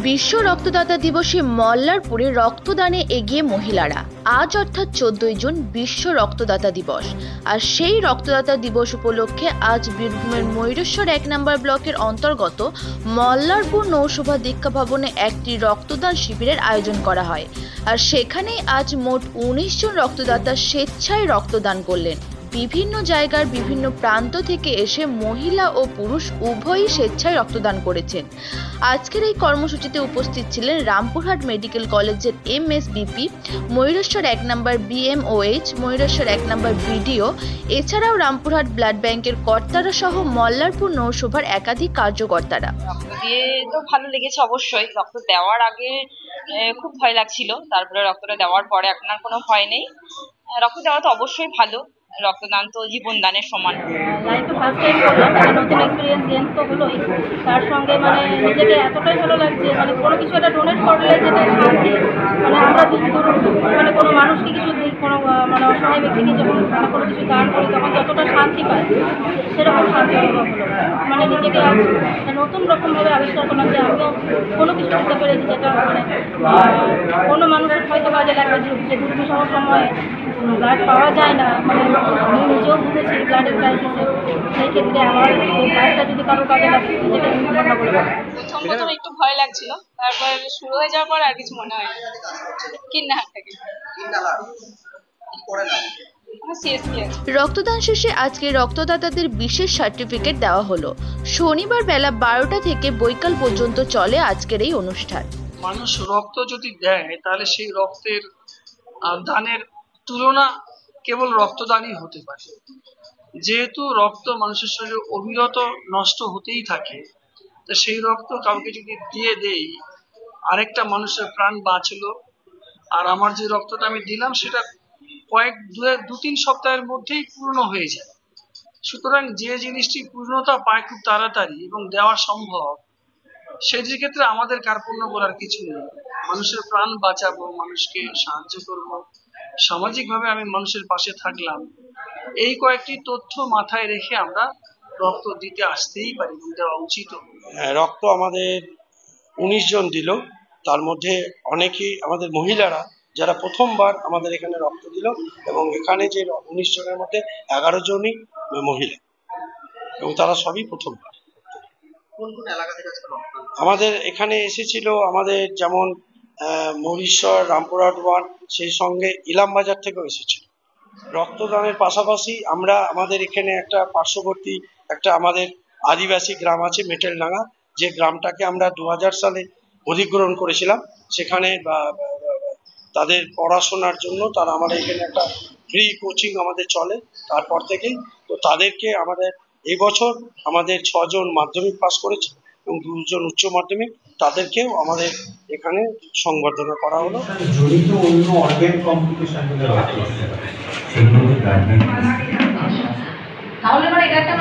বিশ্ব রক্তদাতা দিবসে মল্লারপুরে রক্তদানে এগিয়ে মহিলারা। আজ অর্থাৎ 14 জুন বিশ্ব রক্তদাতা দিবস। আর সেই রক্তদাতা দিবস উপলক্ষে আজ বীরভূমের ময়ূরেশ্বর 1 নম্বর ব্লকের অন্তর্গত মল্লারপুর নৌসভা দীক্ষা ভবনে একটি রক্তদান শিবিরের আয়োজন করা হয়। আর সেখানেই আজ মোট 19 জন রক্তদাতা স্বেচ্ছায় রক্তদান করলেন। বিভিন্ন জায়গার বিভিন্ন প্রান্ত থেকে এসে মহিলা ও পুরুষ উভয়ই স্বেচ্ছায় রক্তদান করেছেন। আজকের এই কর্মসূচিতে উপস্থিত ছিলেন রামপুরহাট মেডিকেল কলেজের এমএসবিপি, ময়ূরেশ্বর 1 নম্বর বিএমওএইচ, ময়ূরেশ্বর 1 নম্বর বিডিও, এছাড়াও রামপুরহাট ব্লাড ব্যাংকের কর্তারা সহ মল্লারপুর নৌসভার একাধিক কার্যকর্তারা। রক্ত দিয়ে তো ভালো লেগেছে অবশ্যই। রক্ত দেওয়ার আগে খুব ভয় লাগছিল, তারপরে রক্তটা দেওয়ার পরে এখন আর কোনো ভয় নেই। রক্ত দেওয়া তো অবশ্যই ভালো, রক্তদান তো জীবন দানের সমান। লাইফে ফার্স্ট টাইম করলাম, নতুন এক্সপিরিয়েন্স গেন তো হলোই, তার সঙ্গে নিজেকে এতটাই ভালো লাগছে, কোনো কিছু একটা ডোনেট করলে যেটা শান্তি, আমরা কোনো মানুষকে কিছু দিই, কোনো অসহায় ব্যক্তিকে যখন কোনো কিছু দান করি তখন যতটা শান্তি পাই, সেরকম শান্তি অনুভব হলো। নিজেকে আজ নতুন রকমভাবে আবিষ্কার করলাম যে আমিও কোনো কিছু করতে পেরেছি, যেটা কোনো মানুষের হয়তো কাজে লাগবে, যে দুর্বিষহ সময়ে ব্লাড পাওয়া যায় না। আমি নিজেও ভুগেছি ব্লাডের ক্রাইসিসে, সেই ক্ষেত্রে আমার ব্লাডটা যদি কারো কাজে লাগে নিজেকে ভালো করে। প্রথম একটু ভয় লাগছিল, তারপর শুরু হয়ে যাওয়ার পর আর কিছু মনে হয় না। কিন্নাহার থেকে রক্তদান শেষে আজকে রক্তদাতাদের বিশেষ সার্টিফিকেট দেওয়া হলো। শনিবার বেলা 12টা থেকে বৈকাল পর্যন্ত চলে আজকের এই অনুষ্ঠান। মানুষ রক্ত যদি দেয় তাহলে সেই রক্তের দানের তুলনা কেবল রক্তদানই হতে পারে। যেহেতু রক্ত মানুষের শরীরে অবিরত নষ্ট হতেই থাকে, তো সেই রক্ত কাউকে যদি দিয়ে দেই, আরেকটা মানুষের প্রাণ বাঁচলো। আর আমার যে রক্তটা আমি দিলাম সেটা দু তিন সপ্তাহের মধ্যেই পূর্ণ হয়ে যায়। সুতরাং যে জিনিসটি পূর্ণতা পায় খুব তাড়াতাড়ি এবং দেওয়া সম্ভব, সেই ক্ষেত্রে আমাদের কার্পণ্য করার কিছু নেই। মানুষের প্রাণ বাঁচাবো, মানুষকে সাহায্য করব, সামাজিকভাবে আমি মানুষের পাশে থাকলাম, এই কয়েকটি তথ্য মাথায় রেখে আমরা রক্ত দিতে আসতেই পারি, দেওয়া উচিত। রক্ত আমাদের 19 জন দিল, তার মধ্যে অনেকেই আমাদের মহিলারা, যারা প্রথমবার আমাদের এখানে রক্ত দিল, এবং এখানে যে 19 জনের মধ্যে 11 জনই মহিলা, এবং তারা সবই প্রথমবার। কোন কোন এলাকা থেকে আমাদের এখানে এসেছিল, আমাদের যেমন ময়ূরেশ্বর, রামপুরহাট 1, সেই সঙ্গে ইলামবাজার থেকেও এসেছিল। রক্তদানের পাশাপাশি আমরা আমাদের এখানে একটা পার্শ্ববর্তী একটা আমাদের আদিবাসী গ্রাম আছে মেটেলডাঙ্গা, যে গ্রামটাকে আমরা 2000 সালে অধিগ্রহণ করেছিলাম। সেখানে তাদের পড়াশোনার জন্য তারা আমাদের এখানে একটা ফ্রি কোচিং আমাদের চলে তারপর থেকেই। তো তাদেরকে আমাদের এই বছর আমাদের 6 জন মাধ্যমিক পাস করেছে এবং 2 জন উচ্চ মাধ্যমিক, তাদেরকেও আমাদের এখানে সংবর্ধনা করা হলো। জড়িত অন্য অর্গান কমপ্লিকেশনগুলো তাহলে এটা একটা